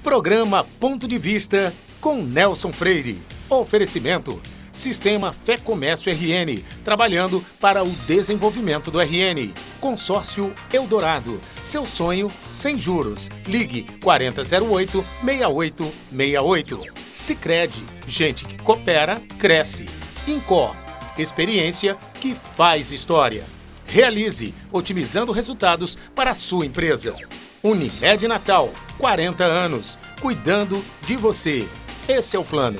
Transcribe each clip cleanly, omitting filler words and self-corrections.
Programa Ponto de Vista com Nelson Freire. Oferecimento: Sistema Fé Comércio RN, trabalhando para o desenvolvimento do RN. Consórcio Eldorado, seu sonho sem juros. Ligue 4008-6868. Sicredi, gente que coopera, cresce. Incor, experiência que faz história. Realize, otimizando resultados para a sua empresa. Unimed Natal, 40 anos, cuidando de você. Esse é o plano.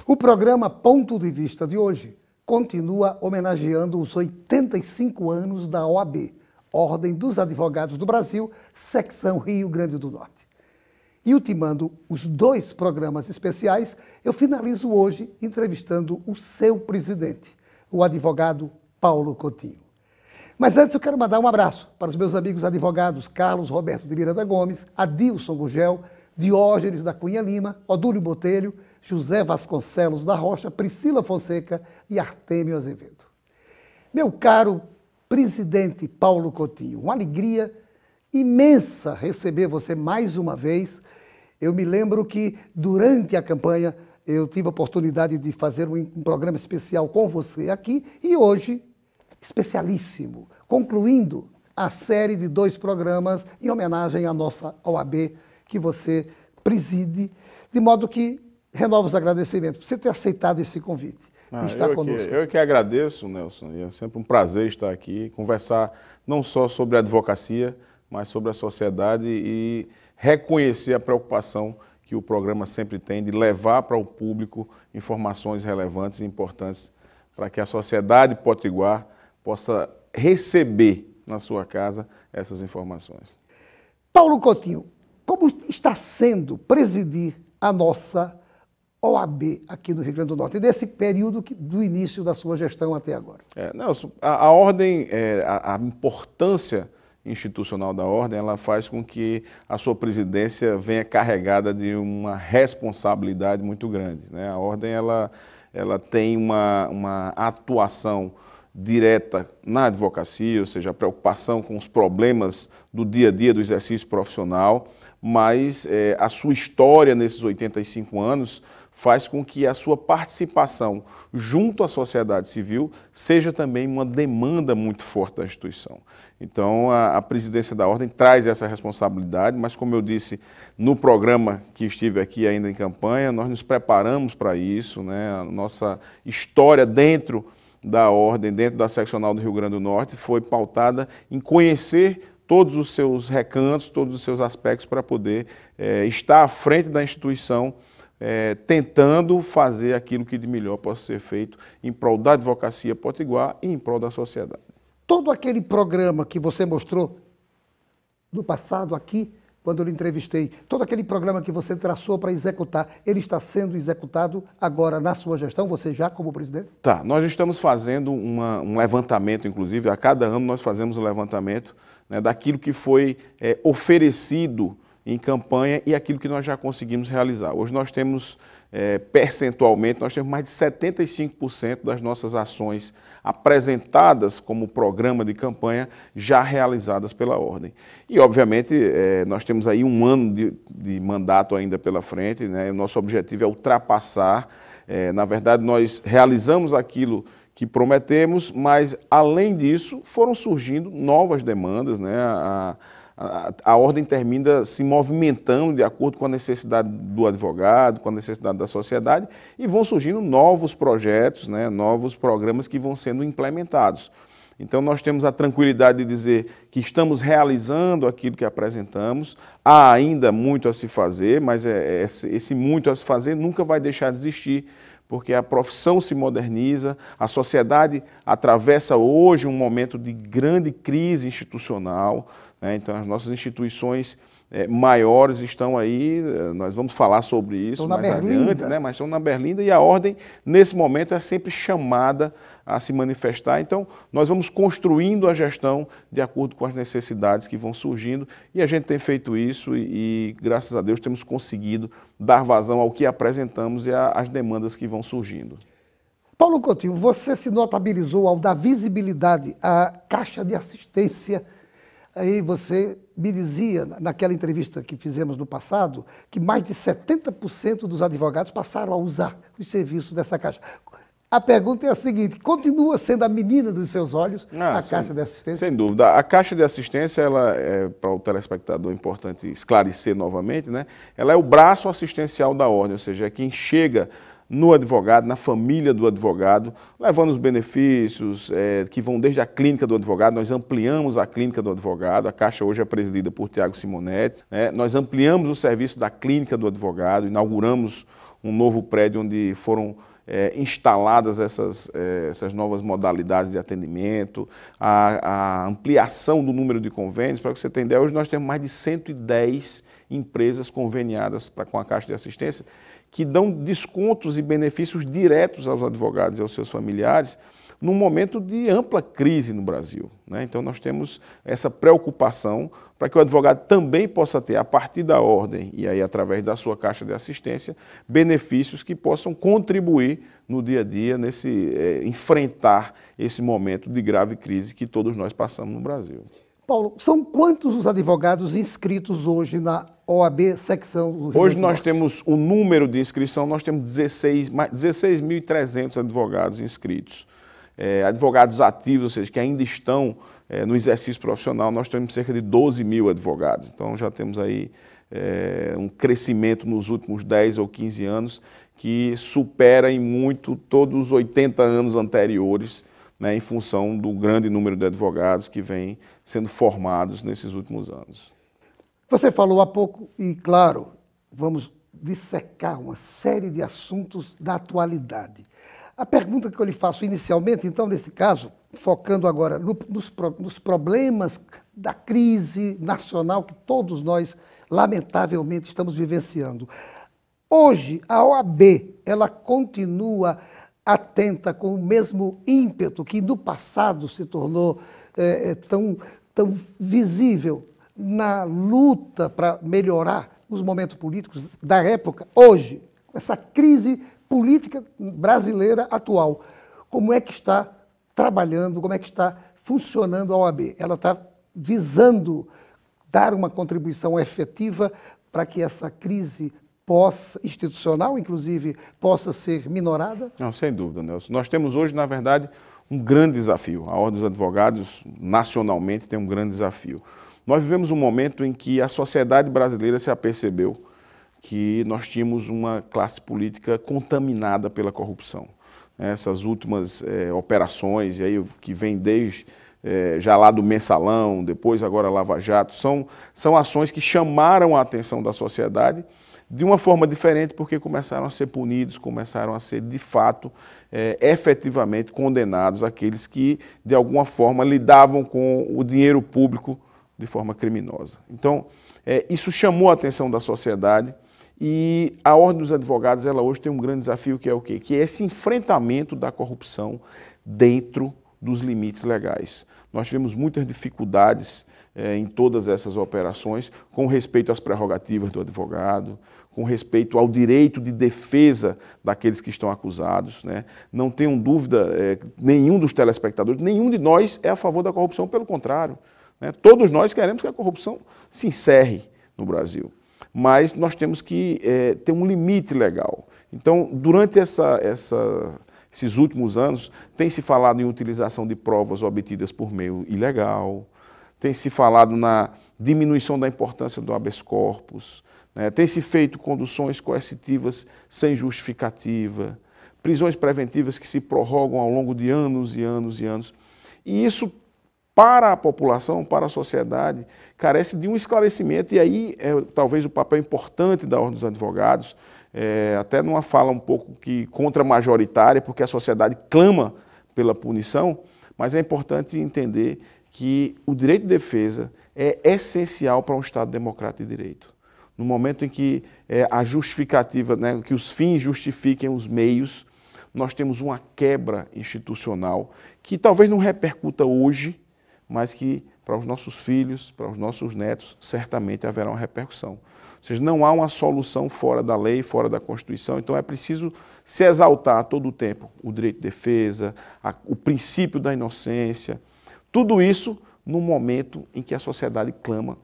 O programa Ponto de Vista de hoje continua homenageando os 85 anos da OAB, Ordem dos Advogados do Brasil, Secção Rio Grande do Norte. E ultimando os 2 programas especiais, eu finalizo hoje entrevistando o seu presidente, o advogado Paulo Coutinho. Mas antes eu quero mandar um abraço para os meus amigos advogados Carlos Roberto de Miranda Gomes, Adilson Gugel, Diógenes da Cunha Lima, Odúlio Botelho, José Vasconcelos da Rocha, Priscila Fonseca e Artêmio Azevedo. Meu caro presidente Paulo Coutinho, uma alegria imensa receber você mais uma vez. Eu me lembro que durante a campanha eu tive a oportunidade de fazer um programa especial com você aqui e hoje, especialíssimo, concluindo a série de 2 programas em homenagem à nossa OAB que você preside, de modo que renovo os agradecimentos por você ter aceitado esse convite e estar conosco. Eu que agradeço, Nelson, e é sempre um prazer estar aqui, conversar não só sobre a advocacia, mas sobre a sociedade e reconhecer a preocupação que o programa sempre tem de levar para o público informações relevantes e importantes para que a sociedade potiguar possa receber na sua casa essas informações. Paulo Coutinho, como está sendo presidir a nossa OAB aqui no Rio Grande do Norte, nesse período do início da sua gestão até agora? Nelson, a ordem, a importância institucional da ordem, ela faz com que a sua presidência venha carregada de uma responsabilidade muito grande, né? A ordem, ela tem uma atuação direta na advocacia, ou seja, a preocupação com os problemas do dia a dia do exercício profissional, mas a sua história nesses 85 anos faz com que a sua participação junto à sociedade civil seja também uma demanda muito forte da instituição. Então, a presidência da ordem traz essa responsabilidade, mas como eu disse no programa que estive aqui ainda em campanha, nós nos preparamos para isso, né? A nossa história dentro da ordem, dentro da seccional do Rio Grande do Norte, foi pautada em conhecer todos os seus recantos, todos os seus aspectos para poder estar à frente da instituição, tentando fazer aquilo que de melhor possa ser feito em prol da advocacia potiguar e em prol da sociedade. Todo aquele programa que você mostrou no passado aqui, quando eu lhe entrevistei, todo aquele programa que você traçou para executar, ele está sendo executado agora na sua gestão, você já como presidente? Tá, nós estamos fazendo um levantamento, inclusive, a cada ano nós fazemos um levantamento, né, daquilo que foi oferecido em campanha e aquilo que nós já conseguimos realizar. Hoje nós temos, percentualmente, nós temos mais de 75% das nossas ações apresentadas como programa de campanha já realizadas pela ordem. E, obviamente, nós temos aí um ano de mandato ainda pela frente, né? O nosso objetivo é ultrapassar. Na verdade, nós realizamos aquilo que prometemos, mas, além disso, foram surgindo novas demandas, né? A ordem termina se movimentando de acordo com a necessidade do advogado, com a necessidade da sociedade, e vão surgindo novos projetos, né, novos programas que vão sendo implementados. Então, nós temos a tranquilidade de dizer que estamos realizando aquilo que apresentamos. Há ainda muito a se fazer, mas esse muito a se fazer nunca vai deixar de existir, porque a profissão se moderniza, a sociedade atravessa hoje um momento de grande crise institucional, né? Então, as nossas instituições maiores estão aí, nós vamos falar sobre isso mais adiante, né? Mas estão na berlinda e a ordem, nesse momento, é sempre chamada a se manifestar. Então, nós vamos construindo a gestão de acordo com as necessidades que vão surgindo e a gente tem feito isso e graças a Deus, temos conseguido dar vazão ao que apresentamos e às demandas que vão surgindo. Paulo Coutinho, você se notabilizou ao dar visibilidade à Caixa de Assistência Aí você me dizia, naquela entrevista que fizemos no passado, que mais de 70% dos advogados passaram a usar os serviços dessa Caixa. A pergunta é a seguinte: continua sendo a menina dos seus olhos a Caixa de Assistência? Sem dúvida. A Caixa de Assistência, ela é, para o telespectador, importante esclarecer novamente, né? Ela é o braço assistencial da ordem, ou seja, é quem chega no advogado, na família do advogado, levando os benefícios que vão desde a clínica do advogado. Nós ampliamos a clínica do advogado, a Caixa hoje é presidida por Tiago Simonetti, né? Nós ampliamos o serviço da clínica do advogado, inauguramos um novo prédio onde foram instaladas essas novas modalidades de atendimento, a ampliação do número de convênios. Para que você tenha ideia, hoje nós temos mais de 110 empresas conveniadas com a Caixa de Assistência, que dão descontos e benefícios diretos aos advogados e aos seus familiares, num momento de ampla crise no Brasil, né? Então nós temos essa preocupação para que o advogado também possa ter, a partir da ordem e aí através da sua Caixa de Assistência, benefícios que possam contribuir no dia a dia, enfrentar esse momento de grave crise que todos nós passamos no Brasil. Paulo, são quantos os advogados inscritos hoje na OAB secção do Rio Grande do Norte? Hoje nós temos o número de inscrição, nós temos 16.300 advogados inscritos. Advogados ativos, ou seja, que ainda estão no exercício profissional, nós temos cerca de 12 mil advogados. Então já temos aí um crescimento nos últimos 10 ou 15 anos que supera em muito todos os 80 anos anteriores, né, em função do grande número de advogados que vem sendo formados nesses últimos anos. Você falou há pouco, e claro, vamos dissecar uma série de assuntos da atualidade. A pergunta que eu lhe faço inicialmente, então, nesse caso, focando agora nos problemas da crise nacional que todos nós, lamentavelmente, estamos vivenciando. Hoje, a OAB, ela continua atenta com o mesmo ímpeto que no passado se tornou tão visível na luta para melhorar os momentos políticos da época, hoje, essa crise política brasileira atual. Como é que está trabalhando, como é que está funcionando a OAB? Ela está visando dar uma contribuição efetiva para que essa crise institucional, inclusive, possa ser minorada? Não, sem dúvida, Nelson. Nós temos hoje, na verdade, um grande desafio. A Ordem dos Advogados, nacionalmente, tem um grande desafio. Nós vivemos um momento em que a sociedade brasileira se apercebeu que nós tínhamos uma classe política contaminada pela corrupção. Essas últimas operações, e aí, que vem desde já lá do Mensalão, depois agora Lava Jato, são ações que chamaram a atenção da sociedade de uma forma diferente, porque começaram a ser punidos, começaram a ser, de fato, efetivamente condenados aqueles que, de alguma forma, lidavam com o dinheiro público de forma criminosa. Então, isso chamou a atenção da sociedade e a Ordem dos Advogados, ela hoje tem um grande desafio, que é o quê? Que é esse enfrentamento da corrupção dentro dos limites legais. Nós tivemos muitas dificuldades em todas essas operações, com respeito às prerrogativas do advogado, com respeito ao direito de defesa daqueles que estão acusados, né? Não tenham dúvida, nenhum dos telespectadores, nenhum de nós é a favor da corrupção, pelo contrário, né? Todos nós queremos que a corrupção se encerre no Brasil, mas nós temos que ter um limite legal. Então, durante esses últimos anos, tem se falado em utilização de provas obtidas por meio ilegal, tem se falado na diminuição da importância do habeas corpus, né? Tem se feito conduções coercitivas sem justificativa, prisões preventivas que se prorrogam ao longo de anos e anos e anos. E isso, para a população, para a sociedade, carece de um esclarecimento, e aí talvez o papel importante da Ordem dos Advogados, até numa fala um pouco que contra-majoritária, porque a sociedade clama pela punição, mas é importante entender que o direito de defesa é essencial para um Estado democrático de direito. No momento em que a justificativa, né, que os fins justifiquem os meios, nós temos uma quebra institucional que talvez não repercuta hoje, mas que para os nossos filhos, para os nossos netos, certamente haverá uma repercussão. Ou seja, não há uma solução fora da lei, fora da Constituição, então é preciso se exaltar a todo o tempo o direito de defesa, o princípio da inocência. Tudo isso no momento em que a sociedade clama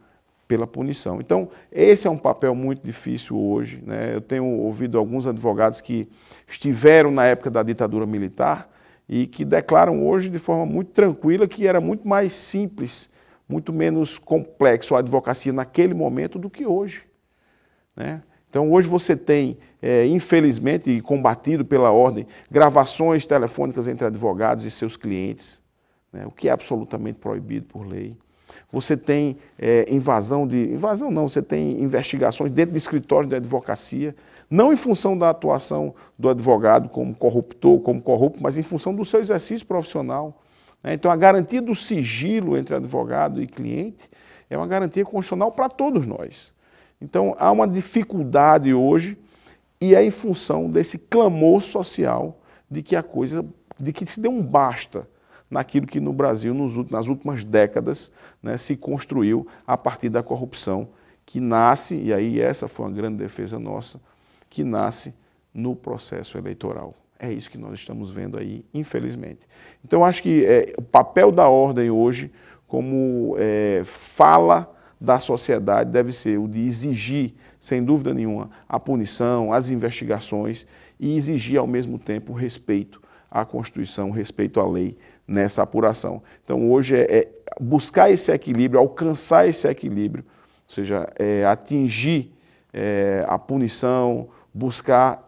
pela punição. Então, esse é um papel muito difícil hoje, né? Eu tenho ouvido alguns advogados que estiveram na época da ditadura militar e que declaram hoje de forma muito tranquila que era muito mais simples, muito menos complexo a advocacia naquele momento do que hoje, né? Então, hoje você tem, infelizmente, e combatido pela ordem, gravações telefônicas entre advogados e seus clientes, né? O que é absolutamente proibido por lei. Você tem você tem investigações dentro de escritórios de advocacia, não em função da atuação do advogado como corruptor, como corrupto, mas em função do seu exercício profissional, né? Então, a garantia do sigilo entre advogado e cliente é uma garantia constitucional para todos nós. Então, há uma dificuldade hoje e é em função desse clamor social de que se dê um basta naquilo que no Brasil, nas últimas décadas, né, se construiu a partir da corrupção, que nasce, e aí essa foi uma grande defesa nossa, que nasce no processo eleitoral. É isso que nós estamos vendo aí, infelizmente. Então, acho que o papel da ordem hoje, como fala da sociedade, deve ser o de exigir, sem dúvida nenhuma, a punição, as investigações e exigir, ao mesmo tempo, o respeito à Constituição, o respeito à lei nessa apuração. Então, hoje é buscar esse equilíbrio, alcançar esse equilíbrio, ou seja, atingir a punição, buscar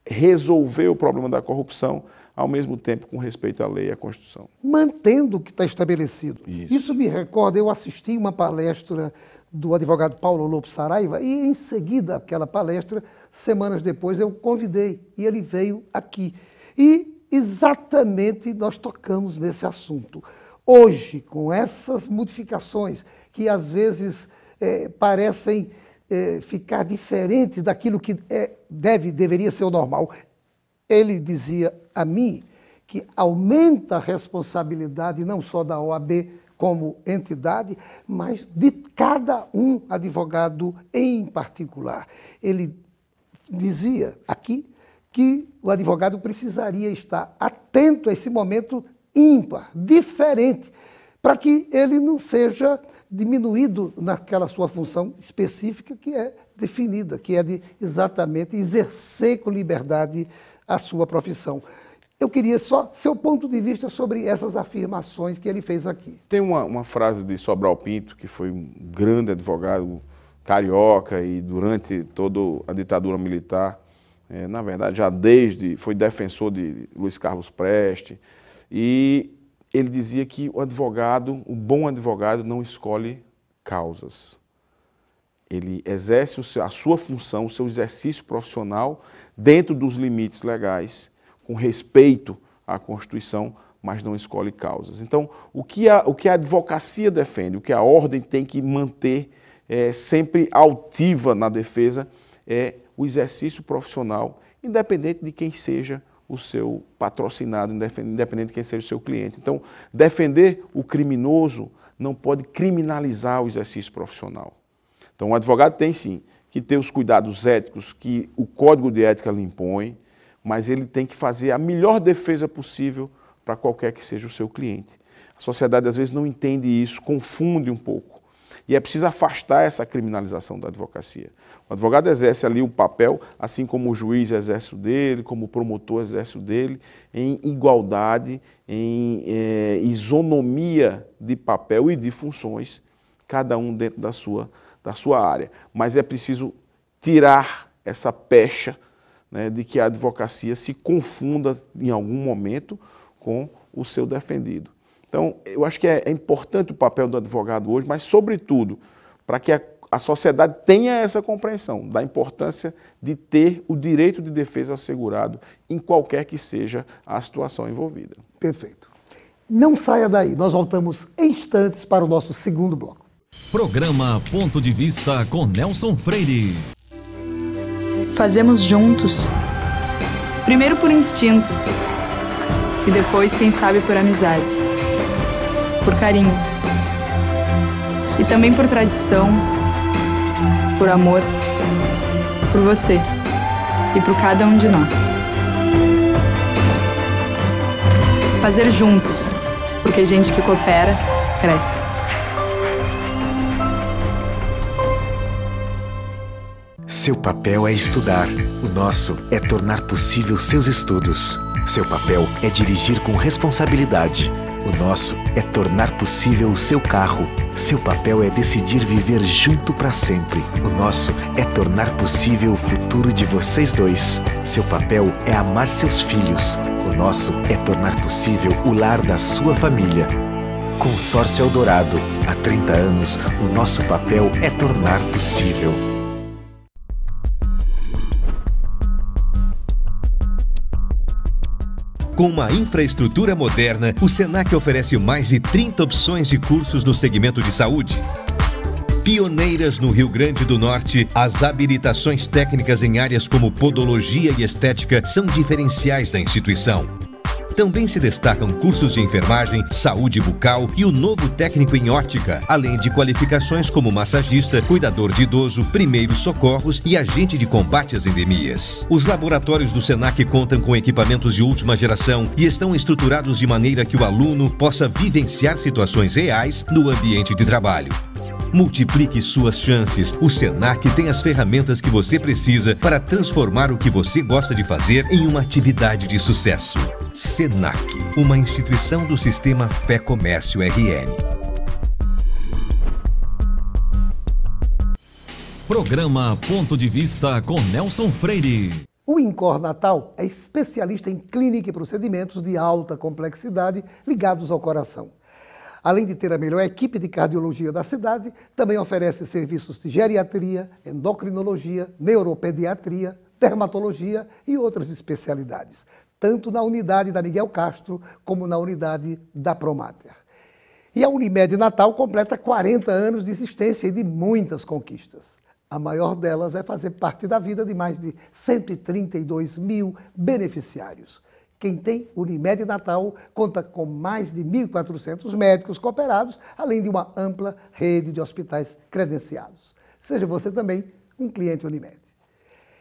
resolver o problema da corrupção, ao mesmo tempo com respeito à lei e à Constituição. Mantendo o que está estabelecido. Isso me recorda, eu assisti uma palestra do advogado Paulo Lopes Saraiva e, em seguida, aquela palestra, semanas depois, eu o convidei e ele veio aqui. E exatamente nós tocamos nesse assunto. Hoje, com essas modificações que às vezes parecem ficar diferentes daquilo que deveria ser o normal, ele dizia a mim que aumenta a responsabilidade não só da OAB como entidade, mas de cada um advogado em particular. Ele dizia aqui que o advogado precisaria estar atento a esse momento ímpar, diferente, para que ele não seja diminuído naquela sua função específica que é definida, que é de exatamente exercer com liberdade a sua profissão. Eu queria só seu ponto de vista sobre essas afirmações que ele fez aqui. Tem uma frase de Sobral Pinto, que foi um grande advogado carioca e durante toda a ditadura militar, na verdade, foi defensor de Luiz Carlos Prestes, e ele dizia que o bom advogado não escolhe causas. Ele exerce a sua função, o seu exercício profissional dentro dos limites legais, com respeito à Constituição, mas não escolhe causas. Então, o que a advocacia defende, o que a ordem tem que manter sempre altiva na defesa é o exercício profissional, independente de quem seja o seu patrocinado, independente de quem seja o seu cliente. Então, defender o criminoso não pode criminalizar o exercício profissional. Então, o advogado tem sim que ter os cuidados éticos que o Código de Ética lhe impõe, mas ele tem que fazer a melhor defesa possível para qualquer que seja o seu cliente. A sociedade às vezes não entende isso, confunde um pouco. E é preciso afastar essa criminalização da advocacia. O advogado exerce ali o papel, assim como o juiz exerce o dele, como o promotor exerce o dele, em igualdade, em isonomia de papel e de funções, cada um dentro da sua área. Mas é preciso tirar essa pecha, né, de que a advocacia se confunda em algum momento com o seu defendido. Então, eu acho que é importante o papel do advogado hoje, mas, sobretudo, para que a sociedade tenha essa compreensão da importância de ter o direito de defesa assegurado em qualquer que seja a situação envolvida. Perfeito. Não saia daí, nós voltamos em instantes para o nosso segundo bloco. Programa Ponto de Vista com Nelson Freire. Fazemos juntos, primeiro por instinto e depois, quem sabe, por amizade, por carinho e também por tradição, por amor, por você e por cada um de nós. Fazer juntos, porque gente que coopera, cresce. Seu papel é estudar. O nosso é tornar possível seus estudos. Seu papel é dirigir com responsabilidade. O nosso é tornar possível o seu carro. Seu papel é decidir viver junto para sempre. O nosso é tornar possível o futuro de vocês dois. Seu papel é amar seus filhos. O nosso é tornar possível o lar da sua família. Consórcio Eldorado. Há 30 anos, o nosso papel é tornar possível. Com uma infraestrutura moderna, o Senac oferece mais de 30 opções de cursos no segmento de saúde. Pioneiras no Rio Grande do Norte, as habilitações técnicas em áreas como podologia e estética são diferenciais da instituição. Também se destacam cursos de enfermagem, saúde bucal e o novo técnico em ótica, além de qualificações como massagista, cuidador de idoso, primeiros socorros e agente de combate às endemias. Os laboratórios do Senac contam com equipamentos de última geração e estão estruturados de maneira que o aluno possa vivenciar situações reais no ambiente de trabalho. Multiplique suas chances. O Senac tem as ferramentas que você precisa para transformar o que você gosta de fazer em uma atividade de sucesso. Senac, uma instituição do Sistema Fé Comércio RN. Programa Ponto de Vista com Nelson Freire. O INCOR Natal é especialista em clínica e procedimentos de alta complexidade ligados ao coração. Além de ter a melhor equipe de cardiologia da cidade, também oferece serviços de geriatria, endocrinologia, neuropediatria, dermatologia e outras especialidades, tanto na unidade da Miguel Castro como na unidade da Promater. E a Unimed Natal completa 40 anos de existência e de muitas conquistas. A maior delas é fazer parte da vida de mais de 132 mil beneficiários. Quem tem Unimed Natal conta com mais de 1.400 médicos cooperados, além de uma ampla rede de hospitais credenciados. Seja você também um cliente Unimed.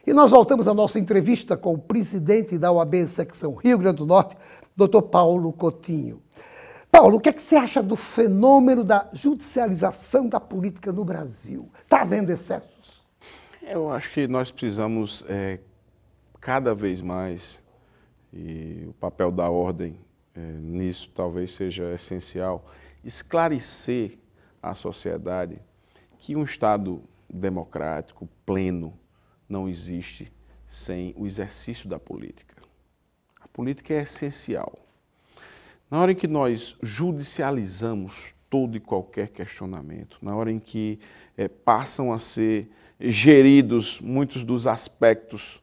E nós voltamos à nossa entrevista com o presidente da OAB Secção Rio Grande do Norte, Dr. Paulo Coutinho. Paulo, o que é que você acha do fenômeno da judicialização da política no Brasil? Está havendo excessos? Eu acho que nós precisamos cada vez mais, e o papel da ordem nisso talvez seja essencial, esclarecer à sociedade que um Estado democrático, pleno, não existe sem o exercício da política. A política é essencial. Na hora em que nós judicializamos todo e qualquer questionamento, na hora em que passam a ser geridos muitos dos aspectos,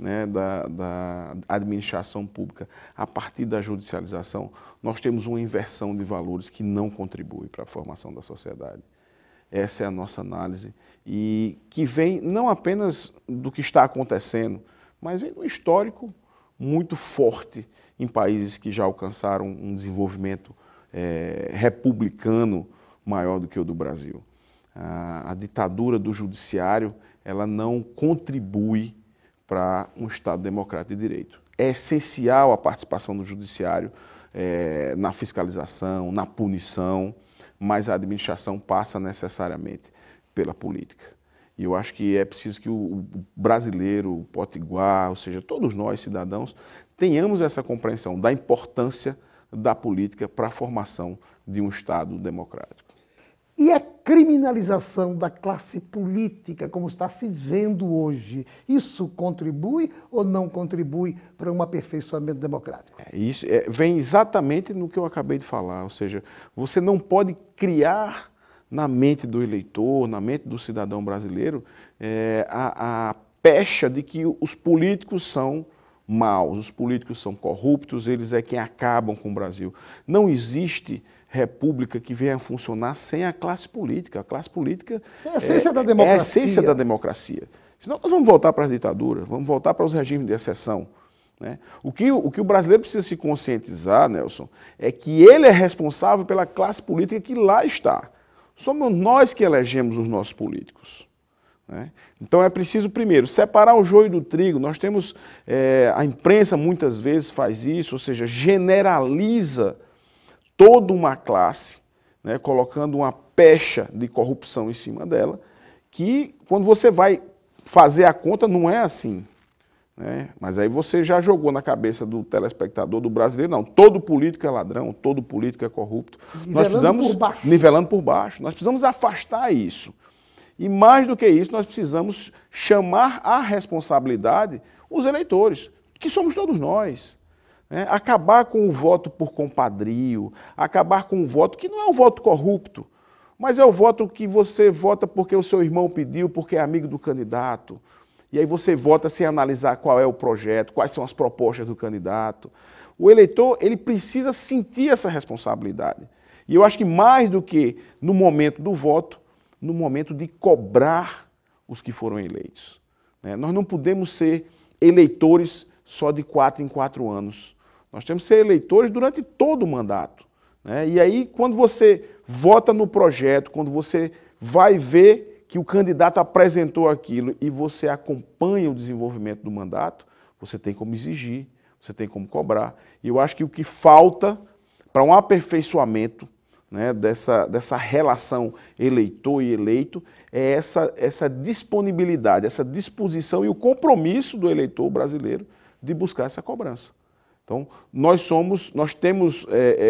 né, da administração pública a partir da judicialização, nós temos uma inversão de valores que não contribui para a formação da sociedade. Essa é a nossa análise e que vem não apenas do que está acontecendo, mas vem do histórico muito forte em países que já alcançaram um desenvolvimento republicano maior do que o do Brasil. A ditadura do judiciário, ela não contribui para um Estado democrático de direito. É essencial a participação do judiciário na fiscalização, na punição, mas a administração passa necessariamente pela política. E eu acho que é preciso que o brasileiro, o potiguar, ou seja, todos nós, cidadãos, tenhamos essa compreensão da importância da política para a formação de um Estado democrático. E a criminalização da classe política, como está se vendo hoje, isso contribui ou não contribui para um aperfeiçoamento democrático? Isso vem exatamente no que eu acabei de falar, ou seja, você não pode criar na mente do eleitor, na mente do cidadão brasileiro, a pecha de que os políticos são maus, os políticos são corruptos, eles é quem acabam com o Brasil. Não existe república que venha a funcionar sem a classe política. A classe política é a essência da democracia. É a essência da democracia. Senão nós vamos voltar para a ditadura, vamos voltar para os regimes de exceção. Né? O que o brasileiro precisa se conscientizar, Nelson, é que ele é responsável pela classe política que lá está. Somos nós que elegemos os nossos políticos. Né? Então é preciso, primeiro, separar o joio do trigo. Nós temos, a imprensa muitas vezes faz isso, ou seja, generaliza toda uma classe, né, colocando uma pecha de corrupção em cima dela, que quando você vai fazer a conta não é assim, né? Mas aí você já jogou na cabeça do telespectador, do brasileiro, não, todo político é ladrão, todo político é corrupto. Nós precisamos, por baixo. nivelando por baixo, nós precisamos afastar isso. E mais do que isso, nós precisamos chamar à responsabilidade os eleitores, que somos todos nós. Né? Acabar com o voto por compadrio, acabar com o voto que não é um voto corrupto, mas é o voto que você vota porque o seu irmão pediu, porque é amigo do candidato. E aí você vota sem analisar qual é o projeto, quais são as propostas do candidato. O eleitor, ele precisa sentir essa responsabilidade. E eu acho que mais do que no momento do voto, no momento de cobrar os que foram eleitos. Né? Nós não podemos ser eleitores só de 4 em 4 anos. Nós temos que ser eleitores durante todo o mandato. Né? E aí, quando você vota no projeto, quando você vai ver que o candidato apresentou aquilo e você acompanha o desenvolvimento do mandato, você tem como exigir, você tem como cobrar. E eu acho que o que falta para um aperfeiçoamento, né, dessa relação eleitor e eleito é essa disponibilidade, essa disposição e o compromisso do eleitor brasileiro de buscar essa cobrança. Então, nós temos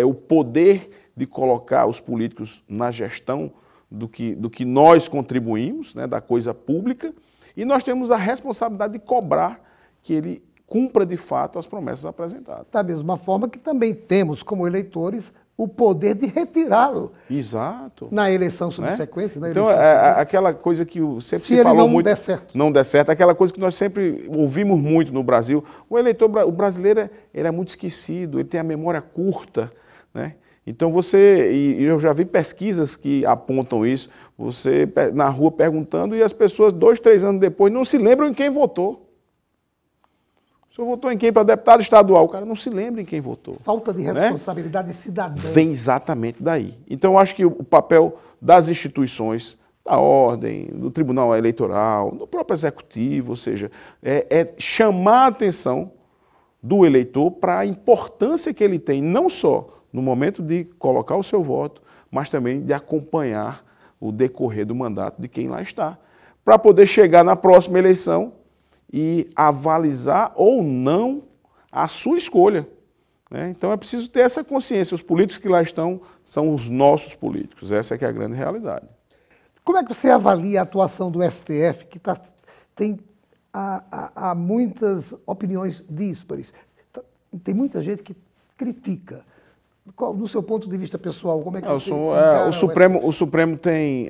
o poder de colocar os políticos na gestão do que nós contribuímos, né, da coisa pública, e nós temos a responsabilidade de cobrar que ele cumpra de fato as promessas apresentadas. Da mesma forma que também temos, como eleitores, o poder de retirá-lo. Exato. Na eleição subsequente. Né? Então, aquela coisa que sempre se falou muito... Não der certo. Aquela coisa que nós sempre ouvimos muito no Brasil. O brasileiro ele é muito esquecido, ele tem a memória curta, né? Então e eu já vi pesquisas que apontam isso, você na rua perguntando e as pessoas 2, 3 anos depois não se lembram em quem votou. O senhor votou em quem para deputado estadual? O cara não se lembra em quem votou. Falta de responsabilidade cidadã. Vem exatamente daí. Então, eu acho que o papel das instituições, da ordem, do Tribunal Eleitoral, do próprio Executivo, ou seja, é chamar a atenção do eleitor para a importância que ele tem, não só no momento de colocar o seu voto, mas também de acompanhar o decorrer do mandato de quem lá está, para poder chegar na próxima eleição e avalizar ou não a sua escolha. Né? Então é preciso ter essa consciência. Os políticos que lá estão são os nossos políticos. Essa é que é a grande realidade. Como é que você avalia a atuação do STF, que tem há muitas opiniões díspares? Tem muita gente que critica. Do seu ponto de vista pessoal, como é que você encara o Supremo tem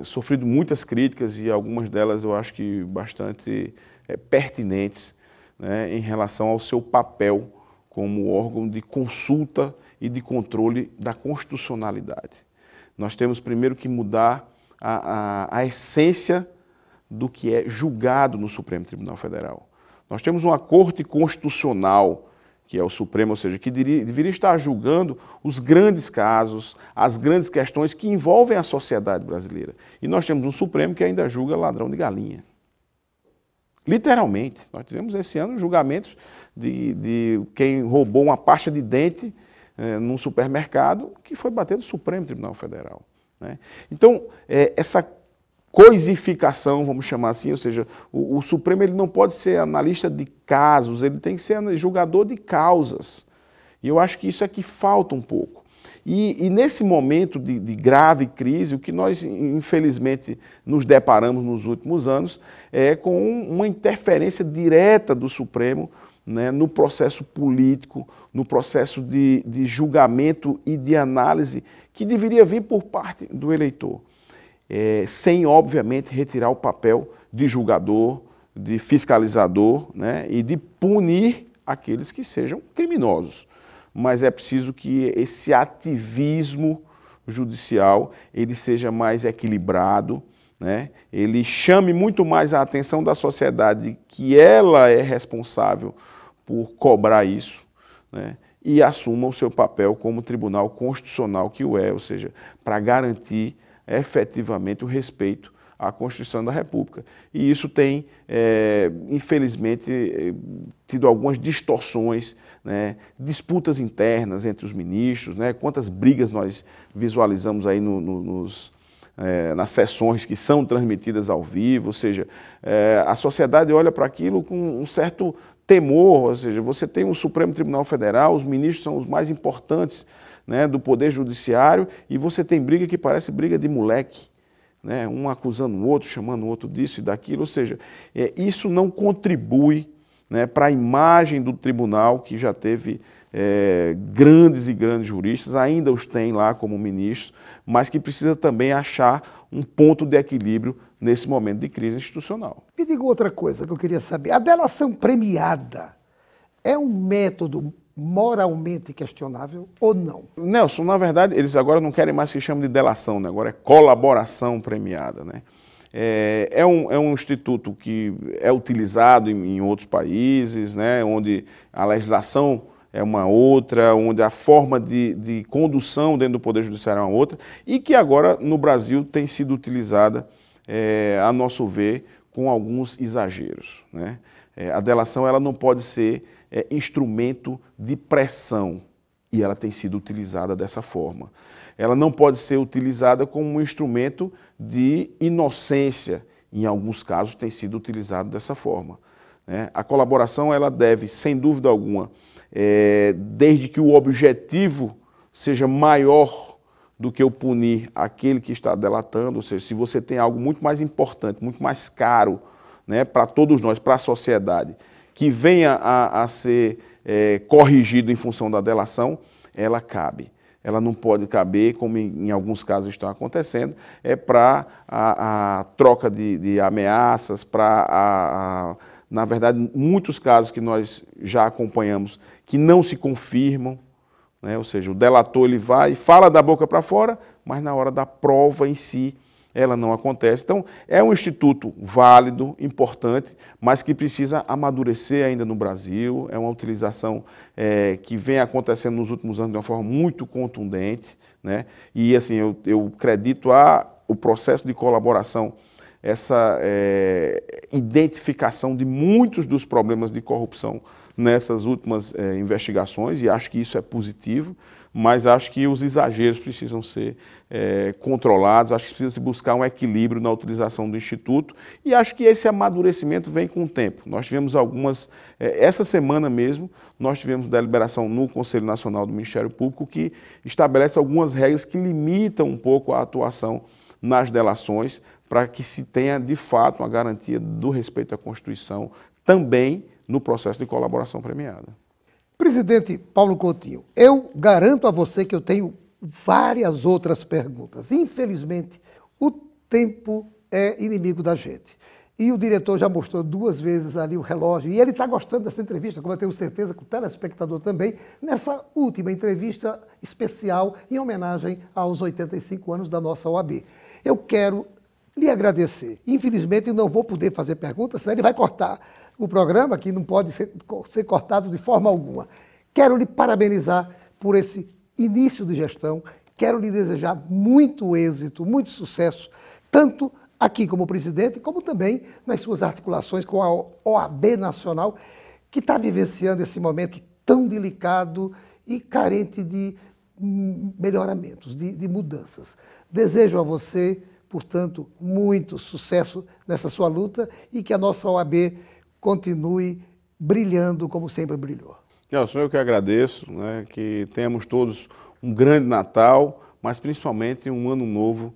sofrido muitas críticas e algumas delas eu acho que bastante pertinentes, né, em relação ao seu papel como órgão de consulta e de controle da constitucionalidade. Nós temos primeiro que mudar a essência do que é julgado no Supremo Tribunal Federal. Nós temos uma Corte Constitucional, que é o Supremo, ou seja, que deveria estar julgando os grandes casos, as grandes questões que envolvem a sociedade brasileira. E nós temos um Supremo que ainda julga ladrão de galinha. Literalmente. Nós tivemos esse ano julgamentos de quem roubou uma pasta de dente num supermercado, que foi bater no Supremo Tribunal Federal. Né? Então, essa coisificação, vamos chamar assim, ou seja, o Supremo ele não pode ser analista de casos, ele tem que ser julgador de causas. E eu acho que isso é que falta um pouco. E nesse momento de grave crise, o que nós, infelizmente, nos deparamos nos últimos anos é com uma interferência direta do Supremo, né, no processo político, no processo de julgamento e de análise que deveria vir por parte do eleitor. Sem, obviamente, retirar o papel de julgador, de fiscalizador, né, e de punir aqueles que sejam criminosos. Mas é preciso que esse ativismo judicial ele seja mais equilibrado, né, ele chame muito mais a atenção da sociedade que ela é responsável por cobrar isso, né, e assuma o seu papel como tribunal constitucional que o é, ou seja, para garantir efetivamente o respeito à Constituição da República. E isso tem, infelizmente, tido algumas distorções, né, disputas internas entre os ministros, né, quantas brigas nós visualizamos aí nas sessões que são transmitidas ao vivo, ou seja, a sociedade olha para aquilo com um certo temor, ou seja, você tem o Supremo Tribunal Federal, os ministros são os mais importantes, né, do Poder Judiciário, e você tem briga que parece briga de moleque, né, um acusando o outro, chamando o outro disso e daquilo, ou seja, isso não contribui, né, para a imagem do tribunal, que já teve grandes e grandes juristas, ainda os tem lá como ministros, mas que precisa também achar um ponto de equilíbrio nesse momento de crise institucional. Me diga outra coisa que eu queria saber. A delação premiada é um método moralmente questionável ou não? Nelson, na verdade, eles agora não querem mais que chamem de delação, né? Agora é colaboração premiada, né? É um instituto que é utilizado em outros países, né? Onde a legislação é uma outra, onde a forma de condução dentro do Poder Judiciário é uma outra, e que agora no Brasil tem sido utilizada, a nosso ver, com alguns exageros, né? A delação ela não pode ser instrumento de pressão, e ela tem sido utilizada dessa forma. Ela não pode ser utilizada como um instrumento de inocência, em alguns casos tem sido utilizado dessa forma, né? A colaboração ela deve, sem dúvida alguma, desde que o objetivo seja maior do que o punir aquele que está delatando, ou seja, se você tem algo muito mais importante, muito mais caro, né, para todos nós, para a sociedade, que venha a ser corrigido em função da delação, ela cabe. Ela não pode caber, como em alguns casos está acontecendo, para a troca de ameaças, para, na verdade, muitos casos que nós já acompanhamos que não se confirmam, né? Ou seja, o delator ele vai e fala da boca para fora, mas na hora da prova em si, ela não acontece. Então, é um instituto válido, importante, mas que precisa amadurecer ainda no Brasil. É uma utilização que vem acontecendo nos últimos anos de uma forma muito contundente, né? E assim, eu acredito o processo de colaboração, essa identificação de muitos dos problemas de corrupção nessas últimas investigações, e acho que isso é positivo, mas acho que os exageros precisam ser controlados, acho que precisa se buscar um equilíbrio na utilização do Instituto, e acho que esse amadurecimento vem com o tempo. Nós tivemos algumas, essa semana mesmo, nós tivemos deliberação no Conselho Nacional do Ministério Público que estabelece algumas regras que limitam um pouco a atuação nas delações, para que se tenha de fato uma garantia do respeito à Constituição também no processo de colaboração premiada. Presidente Paulo Coutinho, eu garanto a você que eu tenho várias outras perguntas. Infelizmente, o tempo é inimigo da gente. E o diretor já mostrou 2 vezes ali o relógio, e ele está gostando dessa entrevista, como eu tenho certeza que o telespectador também, nessa última entrevista especial em homenagem aos 85 anos da nossa OAB. Eu quero lhe agradecer. Infelizmente, eu não vou poder fazer perguntas, senão ele vai cortar o programa, que não pode ser cortado de forma alguma. Quero lhe parabenizar por esse início de gestão, quero lhe desejar muito êxito, muito sucesso, tanto aqui como presidente, como também nas suas articulações com a OAB Nacional, que está vivenciando esse momento tão delicado e carente de melhoramentos, de mudanças. Desejo a você, portanto, muito sucesso nessa sua luta e que a nossa OAB continue brilhando como sempre brilhou. Nelson, eu que agradeço, né, que tenhamos todos um grande Natal, mas principalmente um ano novo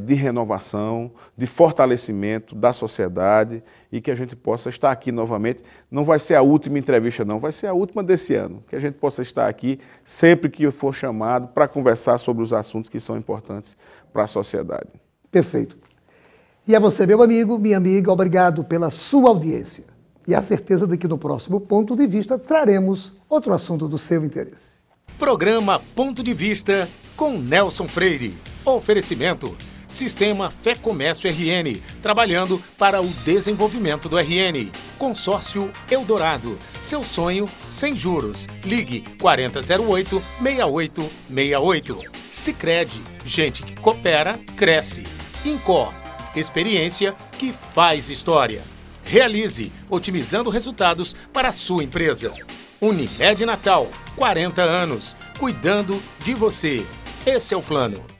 de renovação, de fortalecimento da sociedade e que a gente possa estar aqui novamente. Não vai ser a última entrevista não, vai ser a última desse ano, que a gente possa estar aqui sempre que for chamado para conversar sobre os assuntos que são importantes para a sociedade. Perfeito. E a você, meu amigo, minha amiga, obrigado pela sua audiência. E a certeza de que no próximo Ponto de Vista traremos outro assunto do seu interesse. Programa Ponto de Vista com Nelson Freire. Oferecimento: Sistema Fé Comércio RN, trabalhando para o desenvolvimento do RN. Consórcio Eldorado, seu sonho sem juros. Ligue 4008-6868. Sicredi, gente que coopera, cresce. Incor, experiência que faz história. Realize, otimizando resultados para a sua empresa. Unimed Natal, 40 anos, cuidando de você. Esse é o plano.